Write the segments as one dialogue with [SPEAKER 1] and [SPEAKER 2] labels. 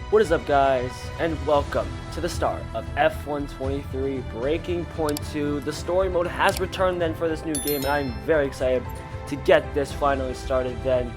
[SPEAKER 1] What is up, guys, and welcome to the start of F1 23 Breaking Point 2. The story mode has returned then for this new game, and I'm very excited to get this finally started then.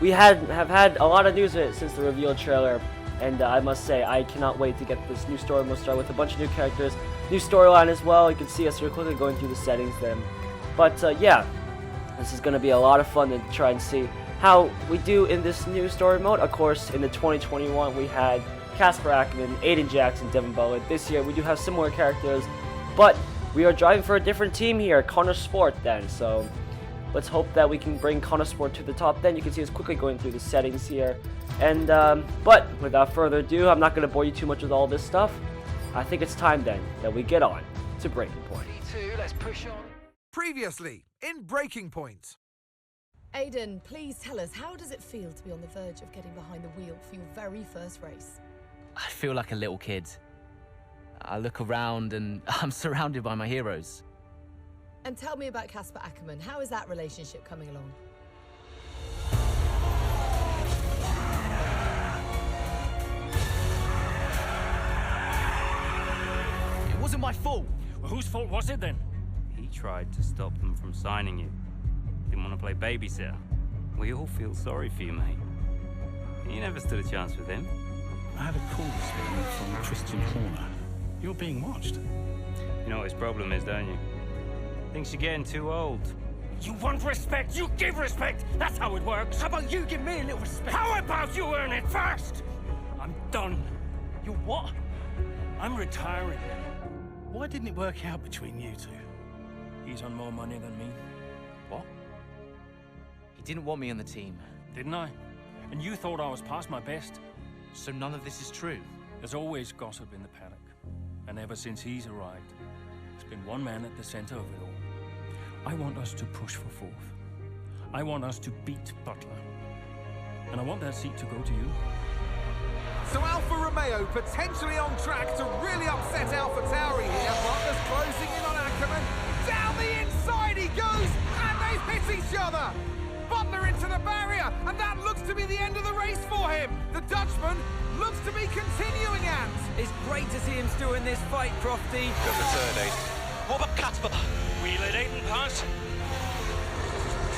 [SPEAKER 1] We have had a lot of news of it since the reveal trailer, and I must say, I cannot wait to get this new story mode started with a bunch of new characters, new storyline as well. You can see us real quickly going through the settings then. But yeah, this is going to be a lot of fun to try and see how we do in this new story mode. Of course, in the 2021 we had Casper Ackerman, Aiden Jackson, Devin Bullitt. This year we do have similar characters, but we are driving for a different team here, Connor Sport then. So let's hope that we can bring Connor Sport to the top then. You can see us quickly going through the settings here. And but without further ado, I'm not going to bore you too much with all this stuff. I think it's time then that we get on to Breaking Point.
[SPEAKER 2] Let's push on.
[SPEAKER 3] Previously in Breaking Point.
[SPEAKER 4] Aiden, please tell us, how does it feel to be on the verge of getting behind the wheel for your very first race?
[SPEAKER 5] I feel like a little kid. I look around and I'm surrounded by my heroes.
[SPEAKER 4] And tell me about Casper Ackerman. How is that relationship coming along?
[SPEAKER 5] It wasn't my fault.
[SPEAKER 6] Well, whose fault was it then?
[SPEAKER 7] He tried to stop them from signing you. Didn't want to play babysitter. We all feel sorry for you, mate. You never stood a chance with him.
[SPEAKER 6] I had a call this morning from Christian Horner. You're being watched.
[SPEAKER 7] You know what his problem is, don't you? Thinks you're getting too old.
[SPEAKER 6] You want respect, you give respect. That's how it works.
[SPEAKER 2] How about you give me a little respect?
[SPEAKER 6] How about you earn it first? I'm done.
[SPEAKER 2] You what?
[SPEAKER 6] I'm retiring.
[SPEAKER 2] Why didn't it work out between you two?
[SPEAKER 6] He's on more money than me,
[SPEAKER 5] What? He didn't want me on the team.
[SPEAKER 6] didn't I? And you thought I was past my best?
[SPEAKER 5] So none of this is true.
[SPEAKER 6] There's always gossip in the paddock. And ever since he's arrived, there's been one man at the center of it all. I want us to push for fourth. I want us to beat Butler. And I want that seat to go to you.
[SPEAKER 3] So Alfa Romeo potentially on track to really upset AlphaTauri here. Butler's closing in on Ackerman. Down the inside he goes, and they've hit each other. Butler into the barrier, and that looks to be the end of the race for him. The Dutchman looks to be continuing and...
[SPEAKER 2] It's great to see him still in this fight, Crofty.
[SPEAKER 8] Got the third, Aiden. What about Casper?
[SPEAKER 6] We let Aiden pass.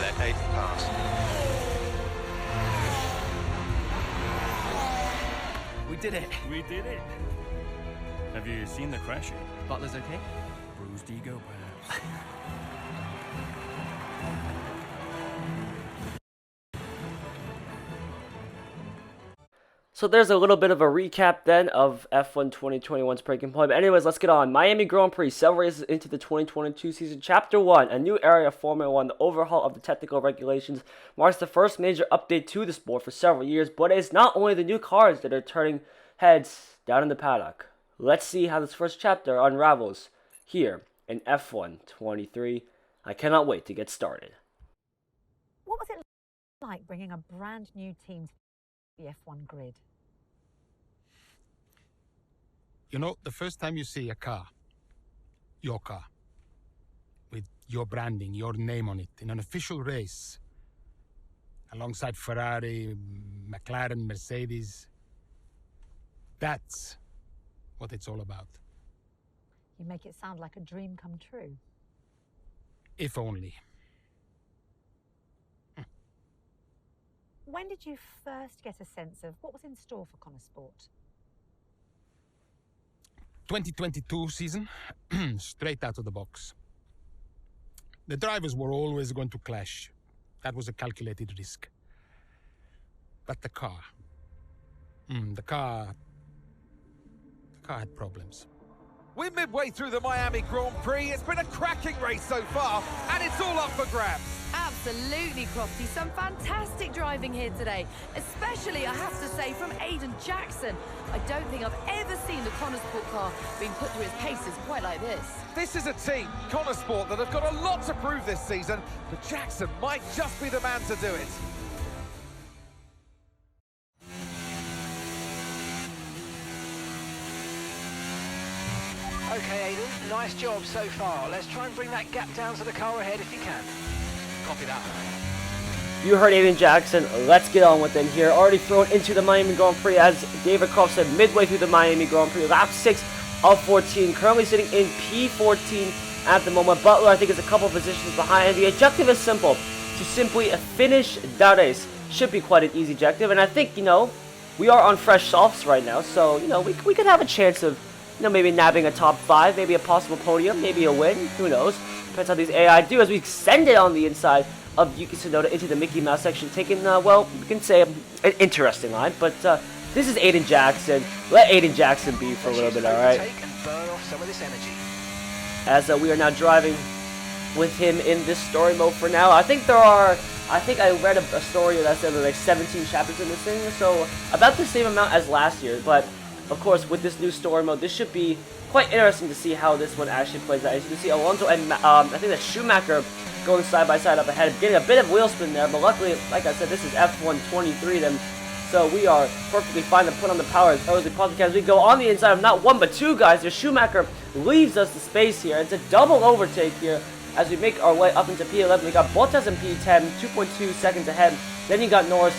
[SPEAKER 8] Let Aiden pass.
[SPEAKER 5] We did it.
[SPEAKER 6] We did it. Have you seen the crash yet?
[SPEAKER 5] Butler's okay?
[SPEAKER 6] Bruised ego, perhaps.
[SPEAKER 1] So there's a little bit of a recap then of F1 2021's Breaking Point. But anyways, let's get on. Miami Grand Prix, several races into the 2022 season. Chapter 1, a new area of Formula 1. The overhaul of the technical regulations marks the first major update to the sport for several years. But it's not only the new cars that are turning heads down in the paddock. Let's see how this first chapter unravels here in F1 23. I cannot wait to get started.
[SPEAKER 9] What was it like bringing a brand new team to the F1 grid?
[SPEAKER 10] You know, the first time you see a car, your car, with your branding, your name on it, in an official race, alongside Ferrari, McLaren, Mercedes, that's what it's all about.
[SPEAKER 9] You make it sound like a dream come true.
[SPEAKER 10] If only.
[SPEAKER 9] When did you first get a sense of what was in store for Connor Sport?
[SPEAKER 10] 2022 season, straight out of the box. The drivers were always going to clash. That was a calculated risk. But the car had problems.
[SPEAKER 3] We're midway through the Miami Grand Prix. It's been a cracking race so far, and it's all up for grabs.
[SPEAKER 4] Absolutely, Crofty. Some fantastic driving here today. Especially, I have to say, from Aiden Jackson. I don't think I've ever seen the Connor Sport car being put through its paces quite like this.
[SPEAKER 3] This is a team, Connor Sport, that have got a lot to prove this season, but Jackson might just be the man to do it.
[SPEAKER 2] Okay, Aiden, nice job so far. Let's try and bring that gap down to the car ahead if you can.
[SPEAKER 5] Copy that.
[SPEAKER 1] You heard Aiden Jackson. Let's get on with it here. Already thrown into the Miami Grand Prix, as David Croft said, midway through the Miami Grand Prix. Lap 6 of 14. Currently sitting in P14 at the moment. Butler, I think, is a couple positions behind. And the objective is simple. To simply finish that race. Should be quite an easy objective. And I think, we are on fresh softs right now. So, we could have a chance of, maybe nabbing a top 5. Maybe a possible podium. Maybe a win. Who knows? Depends how these AI do as we extend it on the inside of Yuki Tsunoda into the Mickey Mouse section, taking, well, we can say an interesting line, but this is Aiden Jackson. Let Aiden Jackson be for a little bit, alright? As we are now driving with him in this story mode for now. I think I read a story that said there are like 17 chapters in this thing, so about the same amount as last year, but of course with this new story mode, this should be quite interesting to see how this one actually plays out. As you can see, Alonso and I think that's Schumacher going side by side up ahead, getting a bit of wheel spin there, but luckily, like I said, this is F1 23 then, so we are perfectly fine to put on the power as early as possible. As we go on the inside of not one but two guys here, Schumacher leaves us the space here. It's a double overtake here as we make our way up into P11. We got Bottas in P10, 2.2 seconds ahead. Then you got Norris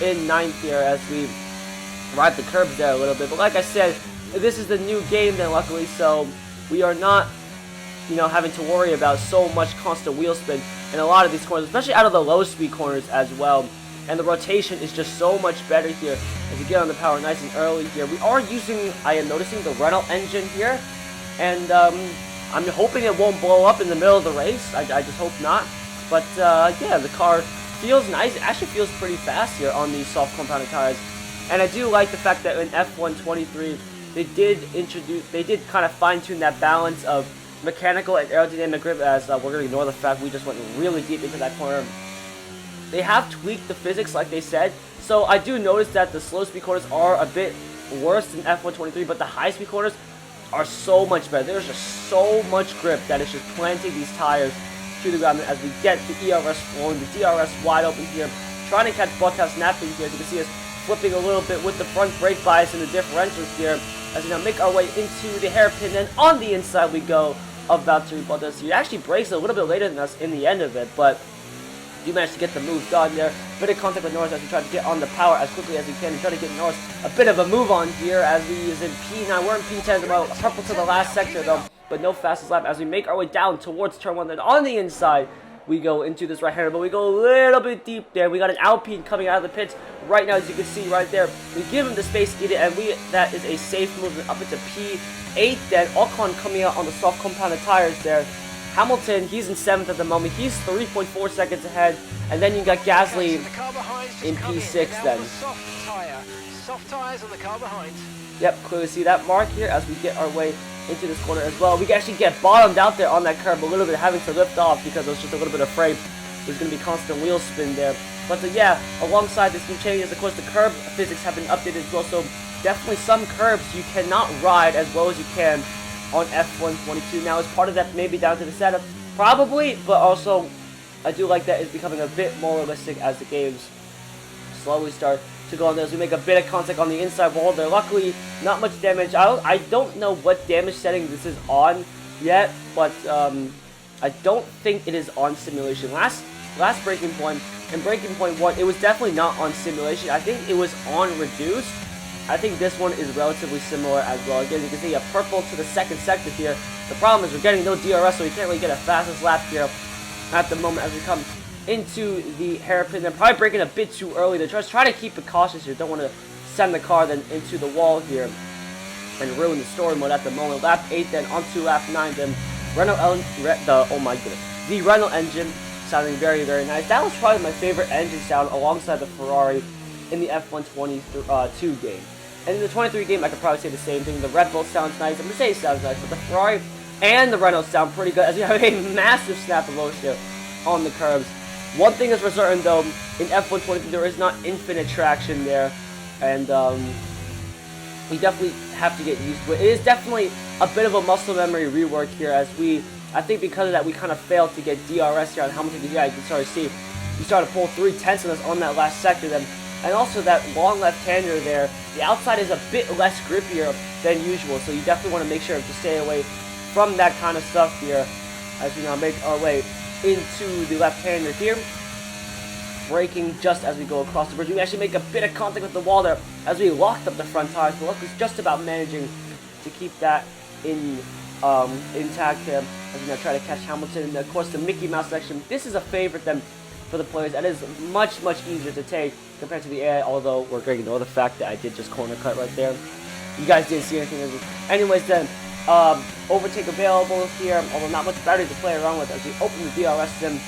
[SPEAKER 1] in 9th here as we ride the curbs there a little bit. But like I said, this is the new game then, luckily, so we are not having to worry about so much constant wheel spin in a lot of these corners, especially out of the low speed corners as well. And the rotation is just so much better here as we get on the power nice and early here. We are using, I am noticing, the Renault engine here, and I'm hoping it won't blow up in the middle of the race. I just hope not. But yeah, the car feels nice. It actually feels pretty fast here on these soft compounded tires. And I do like the fact that in F1 23 they did kind of fine tune that balance of mechanical and aerodynamic grip, as we're going to ignore the fact we just went really deep into that corner. They have tweaked the physics like they said, so I do notice that the slow speed corners are a bit worse than F1 23, but the high speed corners are so much better. There's just so much grip that is just planting these tires to the ground as we get the ERS flowing, the DRS wide open here, trying to catch Bottas napping here. As you can see us flipping a little bit with the front brake bias and the differentials here as we now make our way into the hairpin, and on the inside we go of Valtteri Bottas. He actually brakes a little bit later than us in the end of it, but you managed to get the move done there. Bit of contact with Norris as we try to get on the power as quickly as we can and try to get Norris a bit of a move on here as we is in P9. We're in P10, about purple to the last sector though, but no fastest lap as we make our way down towards turn 1. Then on the inside, we go into this right-hander, but we go a little bit deep there. We got an Alpine coming out of the pits right now, as you can see right there. We give him the space to eat it, and that is a safe movement up into P8 then. Ocon coming out on the soft compounded tires there. Hamilton, he's in 7th at the moment. He's 3.4 seconds ahead. And then you got Gasly in P6 then.
[SPEAKER 2] Soft tires on the car behind.
[SPEAKER 1] Yep, clearly see that mark here as we get our way into this corner as well. We can actually get bottomed out there on that curb a little bit, having to lift off because I was just a little bit afraid there's going to be constant wheel spin there. But yeah, alongside this new changes, of course, the curb physics have been updated as well. So definitely some curbs you cannot ride as well as you can on F1 22. Now, is part of that maybe down to the setup? Probably, but also I do like that it's becoming a bit more realistic as the games slowly start to go on there as we make a bit of contact on the inside wall there. Luckily, not much damage. I don't know what damage setting this is on yet, but I don't think it is on simulation. Last breaking point, and breaking point 1, it was definitely not on simulation. I think it was on reduced. I think this one is relatively similar as well. Again, you can see a purple to the second sector here. The problem is we're getting no DRS, so we can't really get a fastest lap here at the moment as we come into the hairpin. They're probably braking a bit too early. They're just trying to keep it cautious here. Don't want to send the car then into the wall here and ruin the story mode at the moment. Lap 8 then onto lap 9 then. The Renault engine sounding very, very nice. That was probably my favorite engine sound alongside the Ferrari in the F1 22 game. And in the 23 game, I could probably say the same thing. The Red Bull sounds nice, the Mercedes sounds nice, but the Ferrari and the Renault sound pretty good as we have a massive snap of motion on the curbs. One thing is for certain though, in F1 23 there is not infinite traction there, and we definitely have to get used to it. It is definitely a bit of a muscle memory rework here as I think because of that we kind of failed to get DRS here on Hamilton. Yeah, you can start to see, you started to pull 3/10 on us on that last sector then. And also that long left-hander there, the outside is a bit less grippier than usual, so you definitely want to make sure to stay away from that kind of stuff here as we now make our way into the left-hander here. braking just as we go across the bridge. We actually make a bit of contact with the wall there as we locked up the front tires, but luckily just about managing to keep that intact there as we now try to catch Hamilton. And of course the Mickey Mouse section, this is a favorite then for the players. That is much easier to take compared to the AI, although we're going to ignore the fact that I did just corner cut right there. You guys didn't see anything. Anyways then, overtake available here, although not much battery to play around with as we open the DRS then.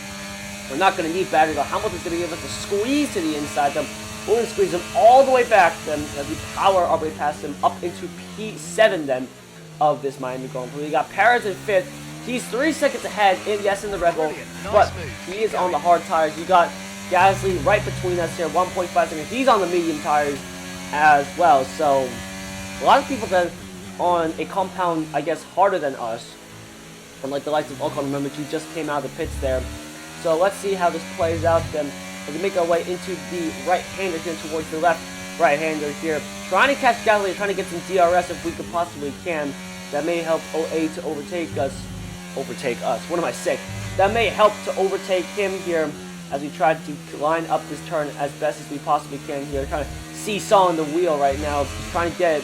[SPEAKER 1] We're not going to need battery, though. Hamilton's going to give us a squeeze to the inside then. We're going to squeeze him all the way back then as we power our way past him up into P7 then of this Miami Grand Prix. We got Perez in 5th. He's 3 seconds ahead in the Red Bull, but he is on the hard tires. You got Gasly right between us here, 1.5 seconds. He's on the medium tires as well. So a lot of people then on a compound, I guess, harder than us. Unlike the likes of Ocon, remember, he just came out of the pits there. So let's see how this plays out then as we make our way into the right-hander here towards the left right-hander here. Trying to catch Gasly, trying to get some DRS if we could possibly can. That may help OA to overtake us. What am I saying? That may help to overtake him here as we try to line up this turn as best as we possibly can here. Trying to seesaw the wheel right now, just trying to get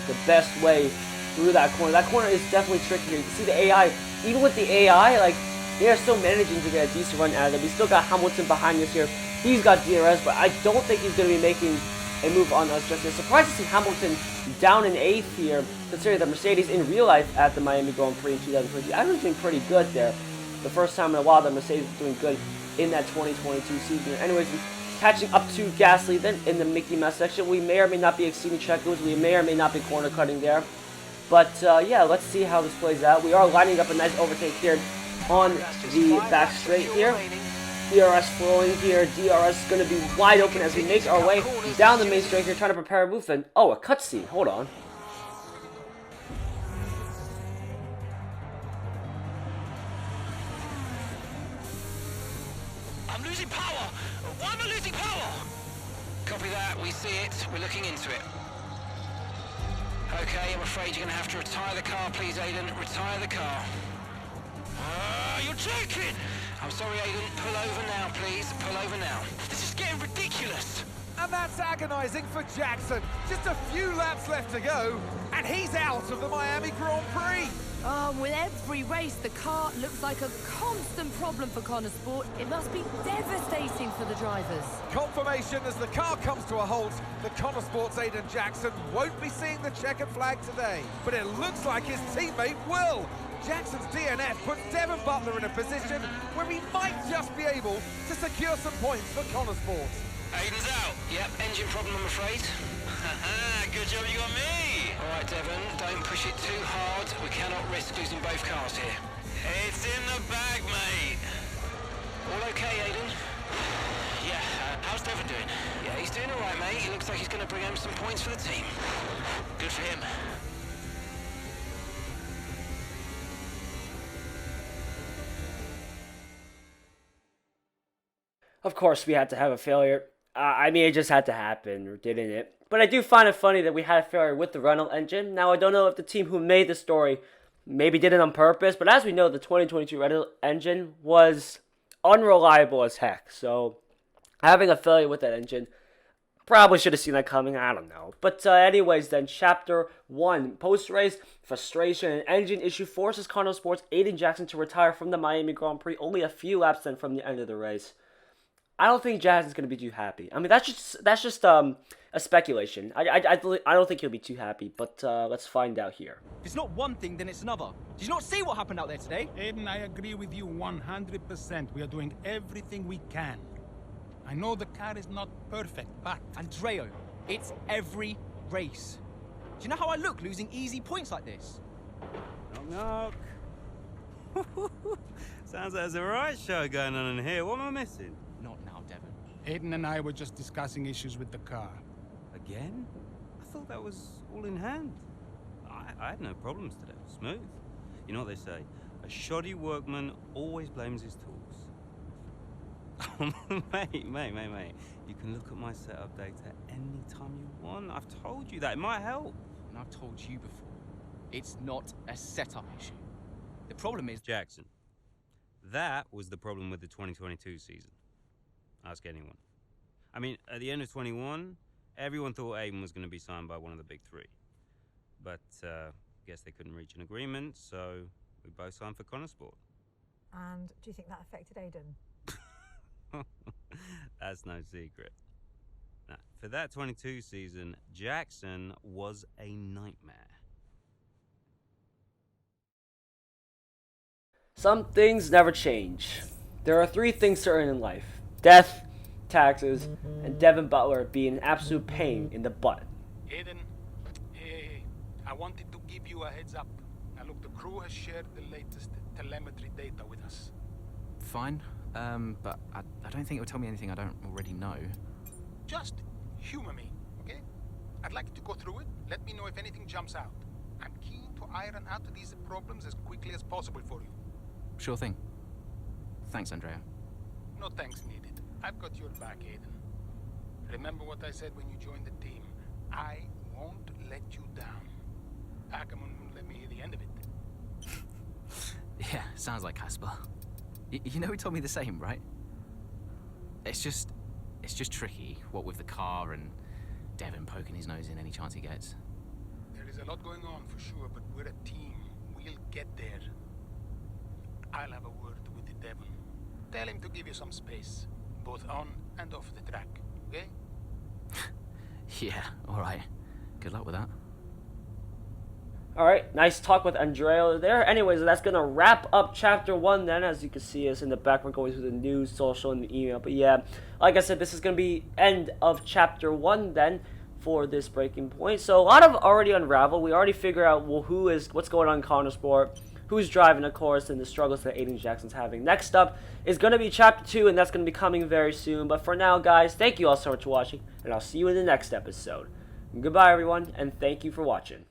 [SPEAKER 1] the best way through that corner. That corner is definitely tricky here. You can see the AI, even with the AI, like, they are still managing to get a decent run out of it. We still got Hamilton behind us here. He's got DRS, but I don't think he's going to be making a move on us just yet. Surprised to see Hamilton down in 8th here, considering that Mercedes in real life at the Miami Grand Prix in 2022 actually doing pretty good there. The first time in a while that Mercedes was doing good in that 2022 season. Anyways, catching up to Gasly then in the Mickey Mouse section. We may or may not be exceeding check moves. We may or may not be corner cutting there. But yeah, let's see how this plays out. We are lining up a nice overtake here on the back straight here. DRS flowing here. DRS is going to be wide open as we make our way down the main straight here, trying to prepare a move. And oh, a cutscene. Hold on.
[SPEAKER 2] I'm losing power. Why am I losing power? Copy that. We see it. We're looking into it. Okay, I'm afraid you're going to have to retire the car, please, Aiden. Retire the car. You're joking! I'm sorry, Aiden. Pull over now, please. Pull over now. This is getting ridiculous.
[SPEAKER 3] And that's agonising for Jackson. Just a few laps left to go, and he's out of the Miami Grand Prix.
[SPEAKER 4] With every race, the car looks like a constant problem for Connor Sport. It must be devastating for the drivers.
[SPEAKER 3] Confirmation as the car comes to a halt. The Connor Sport's Aiden Jackson won't be seeing the checkered flag today, but it looks like his teammate will. Jackson's DNF puts Devon Butler in a position where he might just be able to secure some points for Connor Sport.
[SPEAKER 2] Aiden's out. Yep, engine problem, I'm afraid.
[SPEAKER 8] Good job you got me.
[SPEAKER 2] All right, Devon, don't push it too hard. We cannot risk losing both cars here.
[SPEAKER 8] It's in the bag, mate.
[SPEAKER 2] All okay, Aiden?
[SPEAKER 8] Yeah, how's Devon doing?
[SPEAKER 2] Yeah, he's doing all right, mate. He looks like he's going to bring home some points for the team.
[SPEAKER 8] Good for him.
[SPEAKER 1] Of course, we had to have a failure. I mean, it just had to happen, didn't it? But I do find it funny that we had a failure with the Renault engine. Now, I don't know if the team who made the story maybe did it on purpose, but as we know, the 2022 Renault engine was unreliable as heck. So, having a failure with that engine, probably should have seen that coming. I don't know. But anyways, then, Chapter 1. Post-race, frustration, and engine issue forces Connor Sports' Aiden Jackson to retire from the Miami Grand Prix only a few laps then from the end of the race. I don't think Jackson's going to be too happy. I mean, that's just a speculation. I don't think he'll be too happy, but let's find out here.
[SPEAKER 11] If it's not one thing, then it's another. Did you not see what happened out there today?
[SPEAKER 10] Aiden, I agree with you 100%. We are doing everything we can. I know the car is not perfect, but...
[SPEAKER 11] Andreo, it's every race. Do you know how I look losing easy points like this?
[SPEAKER 7] Knock, knock. Sounds like there's a riot show going on in here. What am I missing?
[SPEAKER 11] Not now, Devon.
[SPEAKER 10] Aiden and I were just discussing issues with the car.
[SPEAKER 7] Again? I thought that was all in hand. I had no problems today. Smooth. You know what they say? A shoddy workman always blames his tools. mate. You can look at my setup data anytime you want. I've told you that. It might help.
[SPEAKER 11] And I've told you before. It's not a setup issue. The problem is...
[SPEAKER 7] Jackson. That was the problem with the 2022 season. Ask anyone. I mean, at the end of 21, everyone thought Aiden was going to be signed by one of the big three. But guess they couldn't reach an agreement, so we both signed for Connorsport.
[SPEAKER 9] And do you think that affected Aiden?
[SPEAKER 7] That's no secret. Now, for that 22 season, Jackson was a nightmare.
[SPEAKER 1] Some things never change. There are three things certain in life: death, taxes, and Devin Butler being an absolute pain in the butt.
[SPEAKER 10] Aiden, hey, I wanted to give you a heads up. Now look, the crew has shared the latest telemetry data with us.
[SPEAKER 5] Fine, but I don't think it will tell me anything I don't already know.
[SPEAKER 10] Just humor me, okay? I'd like you to go through it. Let me know if anything jumps out. I'm keen to iron out these problems as quickly as possible for you.
[SPEAKER 5] Sure thing. Thanks, Andrea.
[SPEAKER 10] No thanks needed. I've got your back, Aiden. Remember what I said when you joined the team. I won't let you down. Ackerman won't let me hear the end of it.
[SPEAKER 5] Yeah, sounds like Casper. You know he told me the same, right? It's just tricky, what with the car and Devin poking his nose in any chance he gets.
[SPEAKER 10] There is a lot going on for sure, but we're a team. We'll get there. I'll have a word with the Devil. Tell him to give you some space, both on and off the track, okay?
[SPEAKER 5] Yeah, alright. Good luck with that.
[SPEAKER 1] Alright, nice talk with Andrea there. Anyways, that's going to wrap up Chapter 1 then. As you can see us in the background going through the news, social, and the email. But yeah, like I said, this is going to be end of Chapter 1 then for this breaking point. So a lot of already unraveled. We already figure out what's going on in Connorsport, who's driving the course, and the struggles that Aiden Jackson's having. Next up is going to be Chapter 2, and that's going to be coming very soon. But for now, guys, thank you all so much for watching, and I'll see you in the next episode. Goodbye, everyone, and thank you for watching.